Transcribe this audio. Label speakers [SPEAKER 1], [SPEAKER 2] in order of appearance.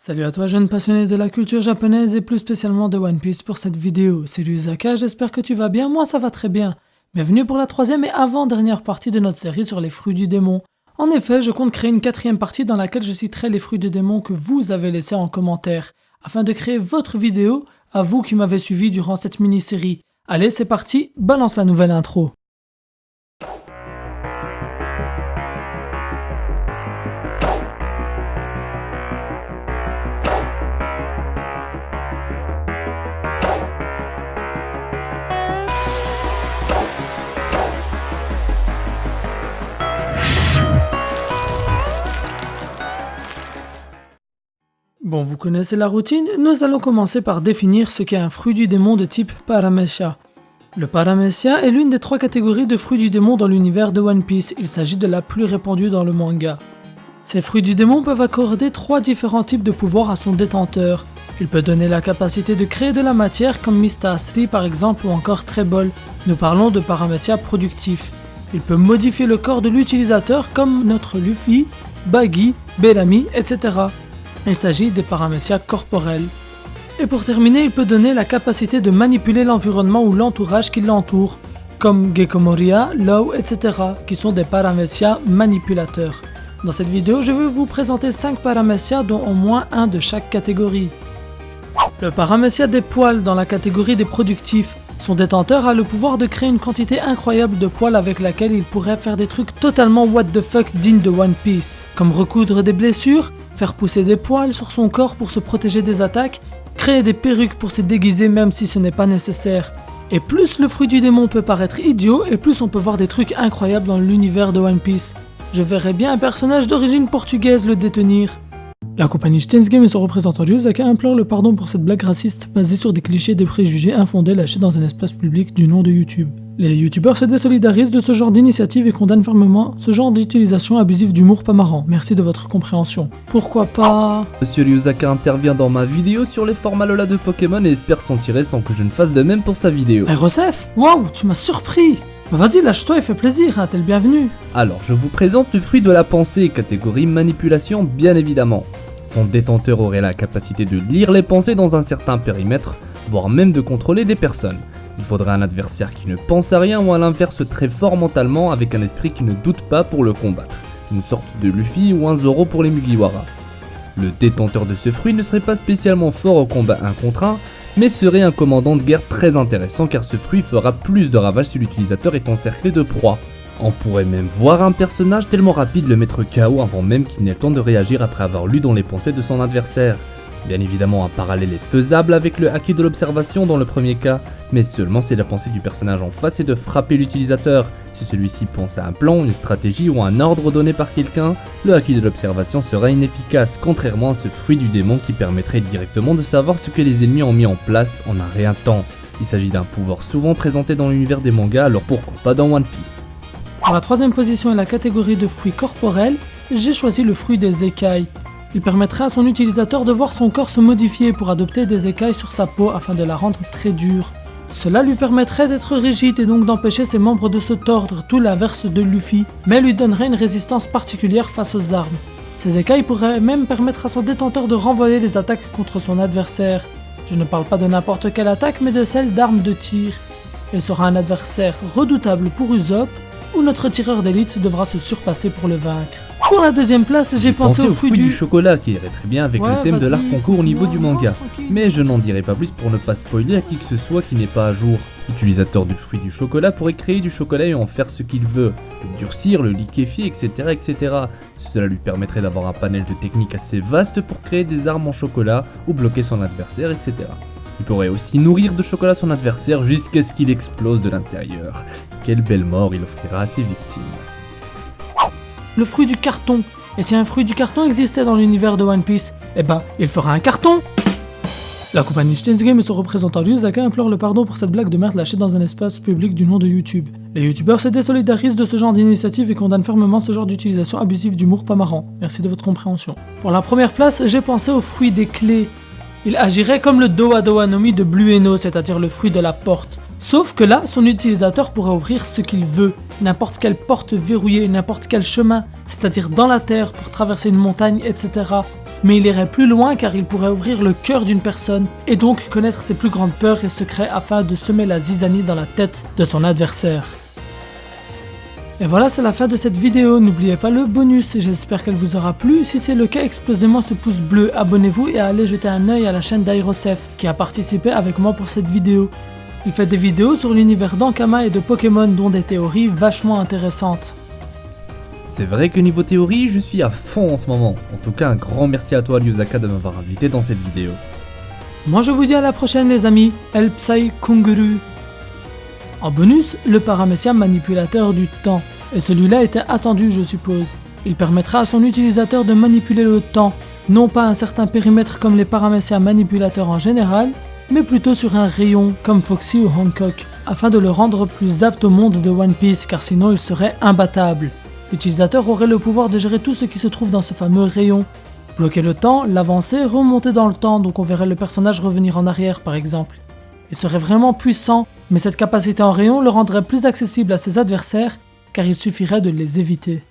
[SPEAKER 1] Salut à toi jeune passionné de la culture japonaise et plus spécialement de One Piece pour cette vidéo. C'est Ryuzaka, j'espère que tu vas bien, moi ça va très bien. Bienvenue pour la troisième et avant-dernière partie de notre série sur les fruits du démon. En effet, je compte créer une quatrième partie dans laquelle je citerai les fruits du démon que vous avez laissés en commentaire, afin de créer votre vidéo à vous qui m'avez suivi durant cette mini-série. Allez, c'est parti, balance la nouvelle intro. Bon, vous connaissez la routine, nous allons commencer par définir ce qu'est un fruit du démon de type Paramecia. Le Paramecia est l'une des trois catégories de fruits du démon dans l'univers de One Piece, il s'agit de la plus répandue dans le manga. Ces fruits du démon peuvent accorder trois différents types de pouvoirs à son détenteur. Il peut donner la capacité de créer de la matière comme Mista Asri par exemple ou encore Trebol, nous parlons de Paramecia productif. Il peut modifier le corps de l'utilisateur comme notre Luffy, Buggy, Bellamy, etc. Il s'agit des Paramecia corporels. Et pour terminer, il peut donner la capacité de manipuler l'environnement ou l'entourage qui l'entoure, comme Gecko Moria, Law, etc., qui sont des Paramecia manipulateurs. Dans cette vidéo, je vais vous présenter 5 Paramecia dont au moins un de chaque catégorie. Le Paramecia des poils dans la catégorie des productifs. Son détenteur a le pouvoir de créer une quantité incroyable de poils avec laquelle il pourrait faire des trucs totalement what the fuck dignes de One Piece, comme recoudre des blessures, faire pousser des poils sur son corps pour se protéger des attaques, créer des perruques pour se déguiser même si ce n'est pas nécessaire. Et plus le fruit du démon peut paraître idiot, et plus on peut voir des trucs incroyables dans l'univers de One Piece. Je verrais bien un personnage d'origine portugaise le détenir. La compagnie Steins Game et son représentant Ryuzaka implore le pardon pour cette blague raciste basée sur des clichés et des préjugés infondés lâchés dans un espace public du nom de YouTube. Les youtubeurs se désolidarisent de ce genre d'initiative et condamnent fermement ce genre d'utilisation abusive d'humour pas marrant. Merci de votre compréhension. Pourquoi pas...
[SPEAKER 2] Monsieur Ryuzaka intervient dans ma vidéo sur les formats Lola de Pokémon et espère s'en tirer sans que je ne fasse de même pour sa vidéo.
[SPEAKER 1] Hey Rosef, waouh, tu m'as surpris. Vas-y, lâche-toi et fais plaisir, hein, t'es le bienvenu.
[SPEAKER 2] Alors, je vous présente le fruit de la pensée, catégorie manipulation bien évidemment. Son détenteur aurait la capacité de lire les pensées dans un certain périmètre, voire même de contrôler des personnes. Il faudrait un adversaire qui ne pense à rien ou à l'inverse très fort mentalement avec un esprit qui ne doute pas pour le combattre. Une sorte de Luffy ou un Zoro pour les Mugiwara. Le détenteur de ce fruit ne serait pas spécialement fort au combat 1 contre 1, mais serait un commandant de guerre très intéressant car ce fruit fera plus de ravages si l'utilisateur est encerclé de proies. On pourrait même voir un personnage tellement rapide le mettre KO avant même qu'il n'ait le temps de réagir après avoir lu dans les pensées de son adversaire. Bien évidemment, un parallèle est faisable avec le haki de l'observation dans le premier cas, mais seulement si la pensée du personnage en face est de frapper l'utilisateur. Si celui-ci pense à un plan, une stratégie ou un ordre donné par quelqu'un, le haki de l'observation sera inefficace, contrairement à ce fruit du démon qui permettrait directement de savoir ce que les ennemis ont mis en place en un rien temps. Il s'agit d'un pouvoir souvent présenté dans l'univers des mangas, alors pourquoi pas dans One Piece.
[SPEAKER 1] Pour la troisième position et la catégorie de fruits corporels, j'ai choisi le fruit des écailles. Il permettrait à son utilisateur de voir son corps se modifier pour adopter des écailles sur sa peau afin de la rendre très dure. Cela lui permettrait d'être rigide et donc d'empêcher ses membres de se tordre, tout l'inverse de Luffy, mais lui donnerait une résistance particulière face aux armes. Ces écailles pourraient même permettre à son détenteur de renvoyer les attaques contre son adversaire. Je ne parle pas de n'importe quelle attaque mais de celle d'armes de tir. Il sera un adversaire redoutable pour Usopp, où notre tireur d'élite devra se surpasser pour le vaincre. Pour la deuxième place, j'ai pensé au fruit du
[SPEAKER 2] chocolat qui irait très bien avec le thème de l'arc en cours au niveau du manga. Mais je n'en dirai pas plus pour ne pas spoiler à qui que ce soit qui n'est pas à jour. L'utilisateur du fruit du chocolat pourrait créer du chocolat et en faire ce qu'il veut, le durcir, le liquéfier, etc., etc. Cela lui permettrait d'avoir un panel de techniques assez vaste pour créer des armes en chocolat ou bloquer son adversaire, etc. Il pourrait aussi nourrir de chocolat son adversaire jusqu'à ce qu'il explose de l'intérieur. Quelle belle mort il offrira à ses victimes.
[SPEAKER 1] Le fruit du carton. Et si un fruit du carton existait dans l'univers de One Piece, eh ben, il fera un carton. La compagnie Steins Game et son représentant Ryuzaka implorent le pardon pour cette blague de merde lâchée dans un espace public du nom de YouTube. Les youtubeurs se désolidarisent de ce genre d'initiative et condamnent fermement ce genre d'utilisation abusive d'humour pas marrant. Merci de votre compréhension. Pour la première place, j'ai pensé au fruit des clés. Il agirait comme le Dowa Dowa no Mi de Blue Eno, c'est-à-dire le fruit de la porte. Sauf que là, son utilisateur pourrait ouvrir ce qu'il veut, n'importe quelle porte verrouillée, n'importe quel chemin, c'est-à-dire dans la terre pour traverser une montagne, etc. mais il irait plus loin car il pourrait ouvrir le cœur d'une personne et donc connaître ses plus grandes peurs et secrets afin de semer la zizanie dans la tête de son adversaire. Et voilà, c'est la fin de cette vidéo. N'oubliez pas le bonus, j'espère qu'elle vous aura plu. Si c'est le cas, explosez-moi ce pouce bleu, abonnez-vous et allez jeter un œil à la chaîne d'Airosef qui a participé avec moi pour cette vidéo. Il fait des vidéos sur l'univers d'Ankama et de Pokémon dont des théories vachement intéressantes.
[SPEAKER 2] C'est vrai que niveau théorie, je suis à fond en ce moment. En tout cas, un grand merci à toi Ryuzaka de m'avoir invité dans cette vidéo.
[SPEAKER 1] Moi je vous dis à la prochaine les amis, El Psy Kunguru. En bonus, le Paramecia manipulateur du temps. Et celui-là était attendu je suppose. Il permettra à son utilisateur de manipuler le temps, non pas un certain périmètre comme les Paramecia manipulateurs en général, mais plutôt sur un rayon comme Foxy ou Hancock, afin de le rendre plus apte au monde de One Piece car sinon il serait imbattable. L'utilisateur aurait le pouvoir de gérer tout ce qui se trouve dans ce fameux rayon. Bloquer le temps, l'avancer, remonter dans le temps, donc on verrait le personnage revenir en arrière par exemple. Il serait vraiment puissant, mais cette capacité en rayon le rendrait plus accessible à ses adversaires car il suffirait de les éviter.